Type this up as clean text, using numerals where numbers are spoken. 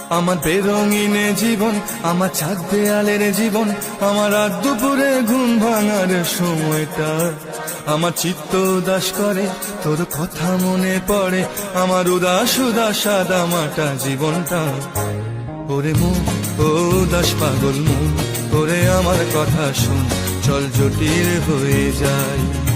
আমার বেরঙিনে জীবন, আমার ছাদ দেয়ালের জীবন, আমার রাত দুপুরে ঘুম ভাঙার সময়টা। আমার চিত্ত উদাস করে, তোর কথা মনে পড়ে, আমার উদাস উদাস সাদা মাটা জীবনটা। ওরে মন, ও উদাস পাগল মন, ওরে আমার কথা শোন, চল জটিল হয়ে যায়।